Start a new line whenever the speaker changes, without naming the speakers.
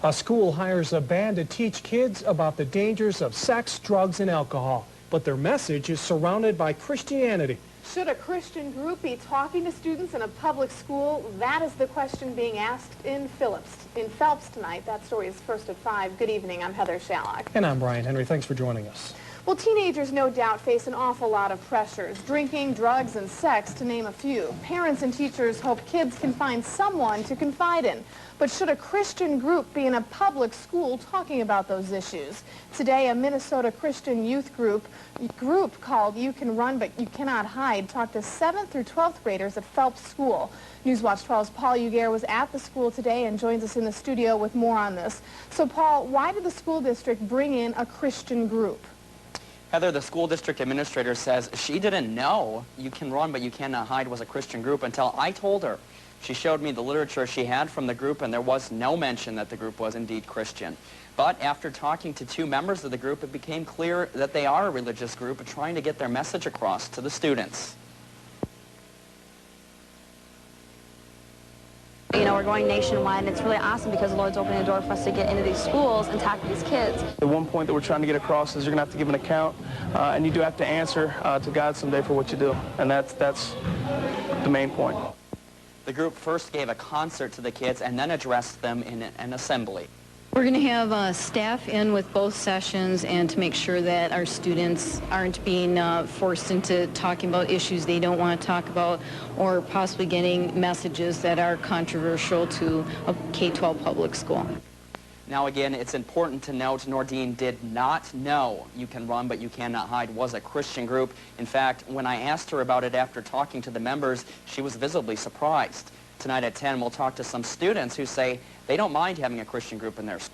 A school hires a band to teach kids about the dangers of sex, drugs, and alcohol. But their message is surrounded by Christianity.
Should a Christian group be talking to students in a public school? That is the question being asked in Phelps tonight. That story is first at 5. Good evening. I'm Heather Shallock.
And I'm Brian Henry. Thanks for joining us.
Well, teenagers no doubt face an awful lot of pressures. Drinking, drugs, and sex, to name a few. Parents and teachers hope kids can find someone to confide in. But should a Christian group be in a public school talking about those issues? Today, a Minnesota Christian youth group called You Can Run But You Cannot Hide talked to 7th through 12th graders at Phelps School. Newswatch 12's Paul Wjfw was at the school today and joins us in the studio with more on this. So, Paul, why did the school district bring in a Christian group?
Heather, the school district administrator says she didn't know You Can Run But You Cannot Hide was a Christian group until I told her. She showed me the literature she had from the group, and there was no mention that the group was indeed Christian. But after talking to 2 members of the group, it became clear that they are a religious group trying to get their message across to the students.
You know, we're going nationwide, and it's really awesome because the Lord's opening the door for us to get into these schools and talk to these kids.
The one point that we're trying to get across is you're going to have to give an account, and you do have to answer to God someday for what you do, and that's the main point.
The group first gave a concert to the kids and then addressed them in an assembly.
We're going to have staff in with both sessions and to make sure that our students aren't being forced into talking about issues they don't want to talk about or possibly getting messages that are controversial to a K-12 public school.
Now again, it's important to note Nordine did not know You Can Run But You Cannot Hide was a Christian group. In fact, when I asked her about it after talking to the members, she was visibly surprised. Tonight at 10, we'll talk to some students who say they don't mind having a Christian group in their school.